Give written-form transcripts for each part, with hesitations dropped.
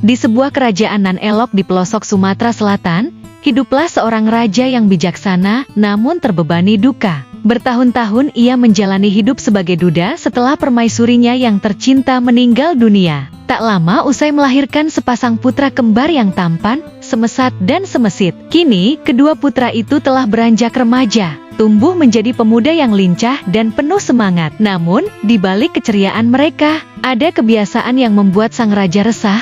Di sebuah kerajaan nan elok di pelosok Sumatera Selatan, hiduplah seorang raja yang bijaksana namun terbebani duka. Bertahun-tahun ia menjalani hidup sebagai duda setelah permaisurinya yang tercinta meninggal dunia. Tak lama usai melahirkan sepasang putra kembar yang tampan, semesat dan semesit. Kini, kedua putra itu telah beranjak remaja, tumbuh menjadi pemuda yang lincah dan penuh semangat. Namun, di balik keceriaan mereka, ada kebiasaan yang membuat sang raja resah.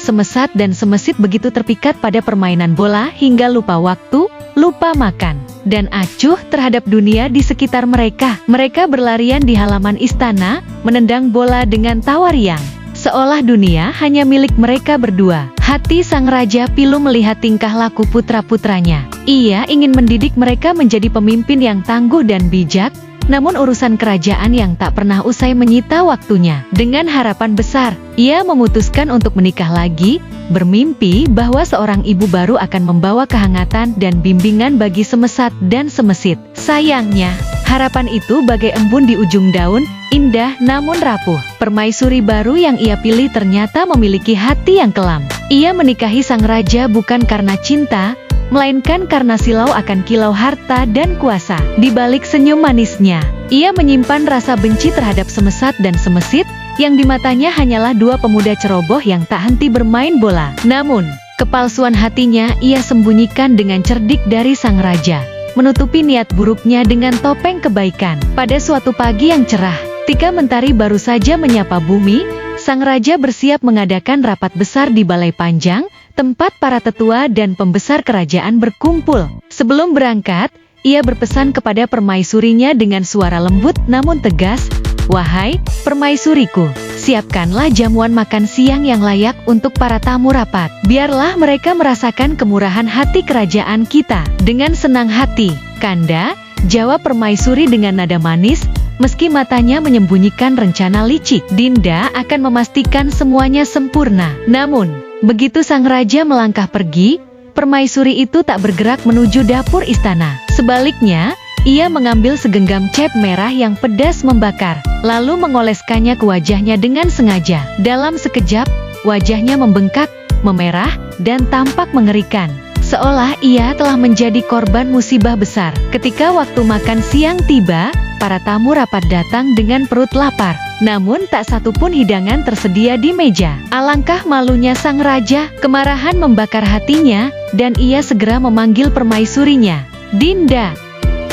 Semesat dan semesit begitu terpikat pada permainan bola hingga lupa waktu, lupa makan, dan acuh terhadap dunia di sekitar mereka. Mereka berlarian di halaman istana, menendang bola dengan tawa riang, seolah dunia hanya milik mereka berdua. Hati sang raja pilu melihat tingkah laku putra-putranya. Ia ingin mendidik mereka menjadi pemimpin yang tangguh dan bijak, namun urusan kerajaan yang tak pernah usai menyita waktunya. Dengan harapan besar, ia memutuskan untuk menikah lagi, bermimpi bahwa seorang ibu baru akan membawa kehangatan dan bimbingan bagi semesat dan semesit. Sayangnya, harapan itu bagai embun di ujung daun, indah namun rapuh. Permaisuri baru yang ia pilih ternyata memiliki hati yang kelam. Ia menikahi sang raja bukan karena cinta, melainkan karena silau akan kilau harta dan kuasa. Di balik senyum manisnya, ia menyimpan rasa benci terhadap semesat dan semesit, yang di matanya hanyalah dua pemuda ceroboh yang tak henti bermain bola. Namun, kepalsuan hatinya ia sembunyikan dengan cerdik dari sang raja, menutupi niat buruknya dengan topeng kebaikan. Pada suatu pagi yang cerah, ketika mentari baru saja menyapa bumi, sang raja bersiap mengadakan rapat besar di Balai Panjang, tempat para tetua dan pembesar kerajaan berkumpul. Sebelum berangkat, ia berpesan kepada permaisurinya dengan suara lembut namun tegas, "Wahai permaisuriku, siapkanlah jamuan makan siang yang layak untuk para tamu rapat. Biarlah mereka merasakan kemurahan hati kerajaan kita." "Dengan senang hati, Kanda," jawab permaisuri dengan nada manis, meski matanya menyembunyikan rencana licik. "Dinda akan memastikan semuanya sempurna." Namun, begitu sang raja melangkah pergi, permaisuri itu tak bergerak menuju dapur istana. Sebaliknya, ia mengambil segenggam cap merah yang pedas membakar, lalu mengoleskannya ke wajahnya dengan sengaja. Dalam sekejap, wajahnya membengkak, memerah, dan tampak mengerikan, seolah ia telah menjadi korban musibah besar. Ketika waktu makan siang tiba, para tamu rapat datang dengan perut lapar. Namun tak satu pun hidangan tersedia di meja. Alangkah malunya sang raja, kemarahan membakar hatinya, dan ia segera memanggil permaisurinya. "Dinda,"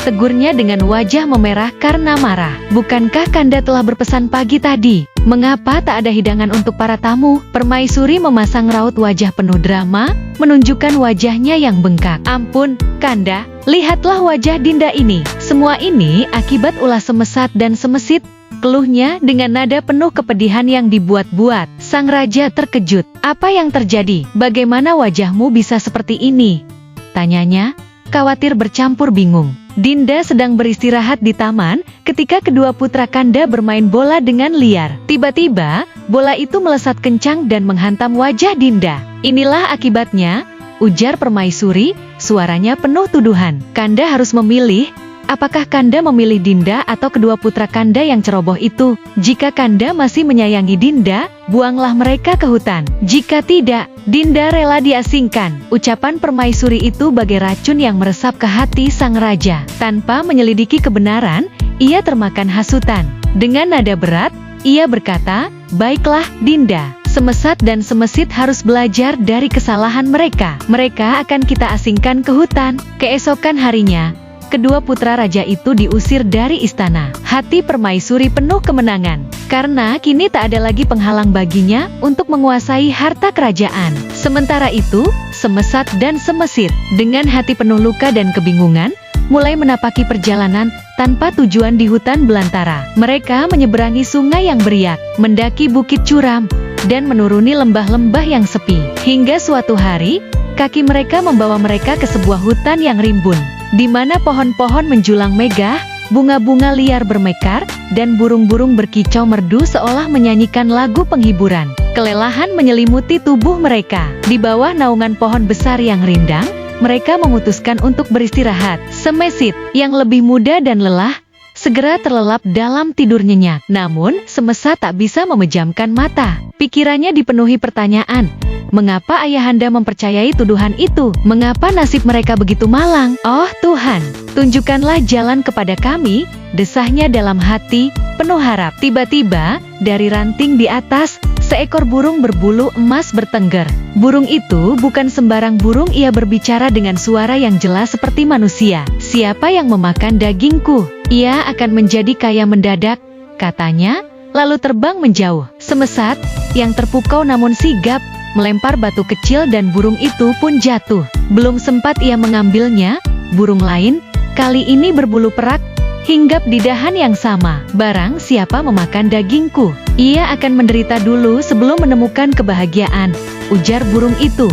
tegurnya dengan wajah memerah karena marah. "Bukankah Kanda telah berpesan pagi tadi? Mengapa tak ada hidangan untuk para tamu?" Permaisuri memasang raut wajah penuh drama, menunjukkan wajahnya yang bengkak. "Ampun, Kanda, lihatlah wajah Dinda ini. Semua ini akibat ulah semesat dan semesit," keluhnya dengan nada penuh kepedihan yang dibuat-buat. Sang raja terkejut. "Apa yang terjadi? Bagaimana wajahmu bisa seperti ini?" tanyanya, khawatir bercampur bingung. Dinda sedang beristirahat di taman ketika kedua putra Kanda bermain bola dengan liar. Tiba-tiba, bola itu melesat kencang dan menghantam wajah Dinda. "Inilah akibatnya," ujar permaisuri, suaranya penuh tuduhan. "Kanda harus memilih. Apakah Kanda memilih Dinda atau kedua putra Kanda yang ceroboh itu? Jika Kanda masih menyayangi Dinda, buanglah mereka ke hutan. Jika tidak, Dinda rela diasingkan." Ucapan permaisuri itu bagai racun yang meresap ke hati sang raja. Tanpa menyelidiki kebenaran, ia termakan hasutan. Dengan nada berat, ia berkata, "Baiklah, Dinda. Semesat dan semesit harus belajar dari kesalahan mereka. Mereka akan kita asingkan ke hutan." Keesokan harinya, kedua putra raja itu diusir dari istana. Hati permaisuri penuh kemenangan, karena kini tak ada lagi penghalang baginya untuk menguasai harta kerajaan. Sementara itu, semesat dan semesit, dengan hati penuh luka dan kebingungan, mulai menapaki perjalanan tanpa tujuan di hutan belantara. Mereka menyeberangi sungai yang beriak, mendaki bukit curam, dan menuruni lembah-lembah yang sepi. Hingga suatu hari, kaki mereka membawa mereka ke sebuah hutan yang rimbun, di mana pohon-pohon menjulang megah, bunga-bunga liar bermekar, dan burung-burung berkicau merdu seolah menyanyikan lagu penghiburan. Kelelahan menyelimuti tubuh mereka. Di bawah naungan pohon besar yang rindang, mereka memutuskan untuk beristirahat. Semesit, yang lebih muda dan lelah, segera terlelap dalam tidur nyenyak. Namun, semesat tak bisa memejamkan mata. Pikirannya dipenuhi pertanyaan, Mengapa ayahanda mempercayai tuduhan itu? Mengapa nasib mereka begitu malang? Oh Tuhan, tunjukkanlah jalan kepada kami, desahnya dalam hati, penuh harap. Tiba-tiba, dari ranting di atas, seekor burung berbulu emas bertengger. Burung itu bukan sembarang burung, ia berbicara dengan suara yang jelas seperti manusia. Siapa yang memakan dagingku? Ia akan menjadi kaya mendadak, katanya, lalu terbang menjauh. Semesat, yang terpukau namun sigap, melempar batu kecil dan burung itu pun jatuh. Belum sempat ia mengambilnya, burung lain, kali ini berbulu perak, hinggap di dahan yang sama. Barang siapa memakan dagingku, ia akan menderita dulu sebelum menemukan kebahagiaan, ujar burung itu.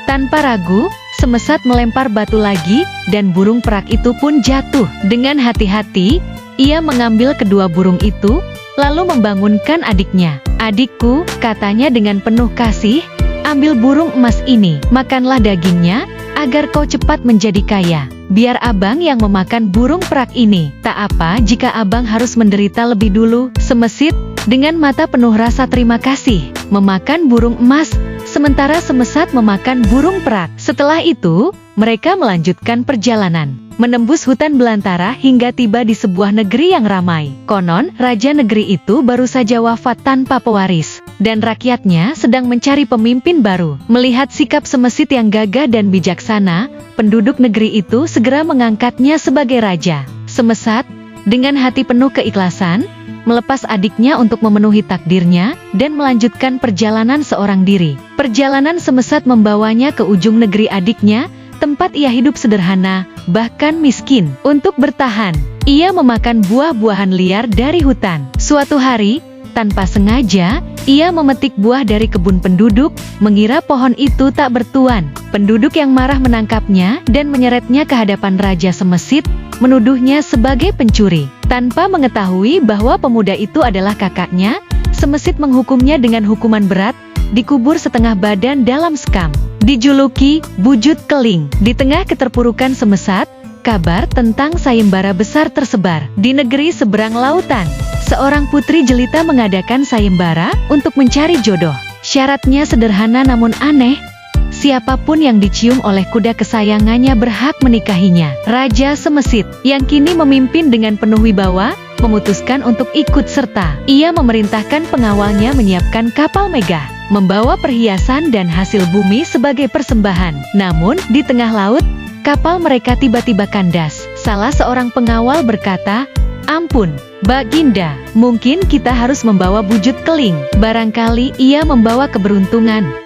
Tanpa ragu, Semesat melempar batu lagi, dan burung perak itu pun jatuh. Dengan hati-hati, ia mengambil kedua burung itu, lalu membangunkan adiknya. Adikku, katanya dengan penuh kasih, ambil burung emas ini, makanlah dagingnya, agar kau cepat menjadi kaya. Biar abang yang memakan burung perak ini. Tak apa jika abang harus menderita lebih dulu. Semesit, dengan mata penuh rasa terima kasih, memakan burung emas, sementara Semesat memakan burung perak. Setelah itu, mereka melanjutkan perjalanan, menembus hutan belantara hingga tiba di sebuah negeri yang ramai. Konon, raja negeri itu baru saja wafat tanpa pewaris, dan rakyatnya sedang mencari pemimpin baru. Melihat sikap Semesit yang gagah dan bijaksana, penduduk negeri itu segera mengangkatnya sebagai raja. Semesat, dengan hati penuh keikhlasan, melepas adiknya untuk memenuhi takdirnya, dan melanjutkan perjalanan seorang diri. Perjalanan Semesat membawanya ke ujung negeri adiknya, tempat ia hidup sederhana, bahkan miskin. Untuk bertahan, ia memakan buah-buahan liar dari hutan. Suatu hari, tanpa sengaja, ia memetik buah dari kebun penduduk, mengira pohon itu tak bertuan. Penduduk yang marah menangkapnya dan menyeretnya ke hadapan Raja Semesit, menuduhnya sebagai pencuri. Tanpa mengetahui bahwa pemuda itu adalah kakaknya, Semesit menghukumnya dengan hukuman berat, dikubur setengah badan dalam sekam. Dijuluki Bujut Keling. Di tengah keterpurukan Semesat, kabar tentang sayembara besar tersebar. Di negeri seberang lautan, seorang putri jelita mengadakan sayembara untuk mencari jodoh. Syaratnya sederhana namun aneh. Siapapun yang dicium oleh kuda kesayangannya berhak menikahinya. Raja Semesit, yang kini memimpin dengan penuh wibawa, memutuskan untuk ikut serta. Ia memerintahkan pengawalnya menyiapkan kapal megah, membawa perhiasan dan hasil bumi sebagai persembahan. Namun, di tengah laut, kapal mereka tiba-tiba kandas. Salah seorang pengawal berkata, "Ampun, Baginda, mungkin kita harus membawa Bujut Keling. Barangkali ia membawa keberuntungan."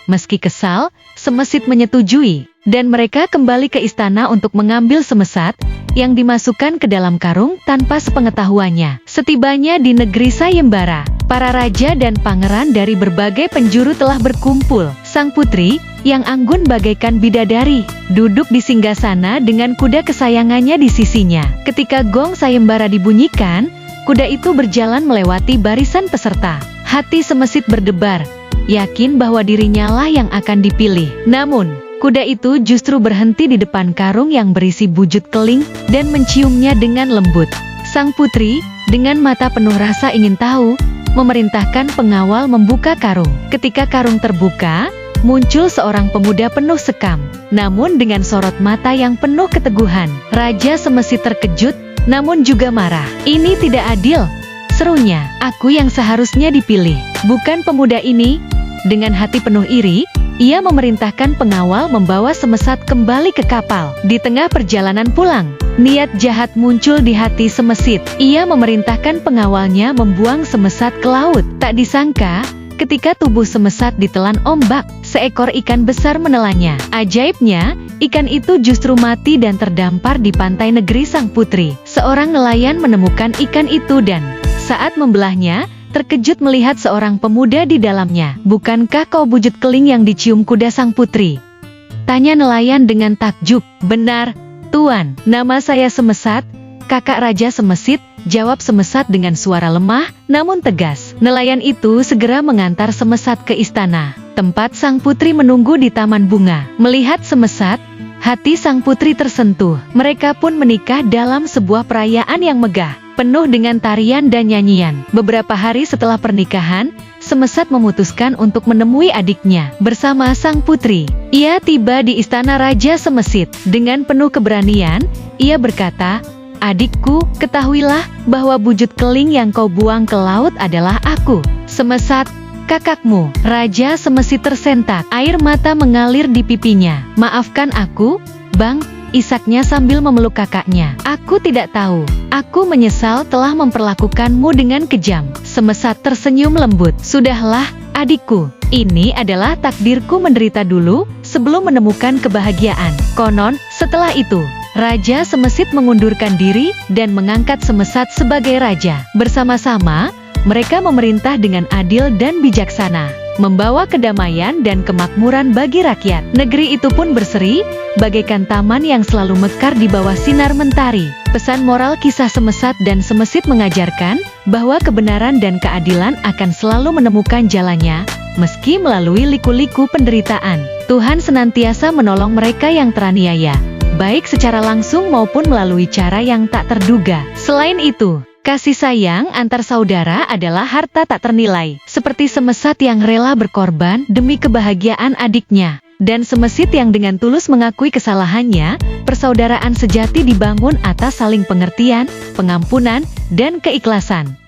Meski kesal, Semesit menyetujui, dan mereka kembali ke istana untuk mengambil Semesat, yang dimasukkan ke dalam karung tanpa sepengetahuannya. Setibanya di negeri sayembara, para raja dan pangeran dari berbagai penjuru telah berkumpul. Sang putri, yang anggun bagaikan bidadari, duduk di singgasana dengan kuda kesayangannya di sisinya. Ketika gong sayembara dibunyikan, kuda itu berjalan melewati barisan peserta. Hati Semesit berdebar, yakin bahwa dirinya lah yang akan dipilih. Namun, kuda itu justru berhenti di depan karung yang berisi Bujut Keling dan menciumnya dengan lembut. Sang putri, dengan mata penuh rasa ingin tahu, memerintahkan pengawal membuka karung. Ketika karung terbuka, muncul seorang pemuda penuh sekam, namun dengan sorot mata yang penuh keteguhan. Raja Semesit terkejut, namun juga marah. "Ini tidak adil," serunya. "Aku yang seharusnya dipilih, bukan pemuda ini." Dengan hati penuh iri, ia memerintahkan pengawal membawa Semesat kembali ke kapal. Di tengah perjalanan pulang, niat jahat muncul di hati Semesit. Ia memerintahkan pengawalnya membuang Semesat ke laut. Tak disangka, ketika tubuh Semesat ditelan ombak, seekor ikan besar menelannya. Ajaibnya, ikan itu justru mati dan terdampar di pantai negeri sang putri. Seorang nelayan menemukan ikan itu dan, saat membelahnya, terkejut melihat seorang pemuda di dalamnya. "Bukankah kau Bujut Keling yang dicium kuda sang putri?" tanya nelayan dengan takjub. "Benar, Tuan. Nama saya Semesat, kakak Raja Semesit," jawab Semesat dengan suara lemah, namun tegas. Nelayan itu segera mengantar Semesat ke istana, tempat sang putri menunggu di taman bunga. Melihat Semesat, hati sang putri tersentuh. Mereka pun menikah dalam sebuah perayaan yang megah, penuh dengan tarian dan nyanyian. Beberapa hari setelah pernikahan, Semesat memutuskan untuk menemui adiknya bersama sang putri. Ia tiba di istana Raja Semesit. Dengan penuh keberanian, ia berkata, "Adikku, ketahuilah bahwa bujut keling yang kau buang ke laut adalah aku, Semesat, kakakmu." Raja Semesit tersentak, air mata mengalir di pipinya. "Maafkan aku, Bang," isaknya sambil memeluk kakaknya. "Aku tidak tahu. Aku menyesal telah memperlakukanmu dengan kejam." Semesat tersenyum lembut. "Sudahlah, adikku. Ini adalah takdirku menderita dulu, sebelum menemukan kebahagiaan." Konon, setelah itu, Raja Semesit mengundurkan diri dan mengangkat Semesat sebagai raja. Bersama-sama, mereka memerintah dengan adil dan bijaksana, membawa kedamaian dan kemakmuran bagi rakyat. Negeri itu pun berseri, bagaikan taman yang selalu mekar di bawah sinar mentari. Pesan moral kisah Semesat dan Semesit mengajarkan bahwa kebenaran dan keadilan akan selalu menemukan jalannya, meski melalui liku-liku penderitaan. Tuhan senantiasa menolong mereka yang teraniaya, baik secara langsung maupun melalui cara yang tak terduga. Selain itu, kasih sayang antar saudara adalah harta tak ternilai, seperti Semesat yang rela berkorban demi kebahagiaan adiknya, dan Semesit yang dengan tulus mengakui kesalahannya. Persaudaraan sejati dibangun atas saling pengertian, pengampunan, dan keikhlasan.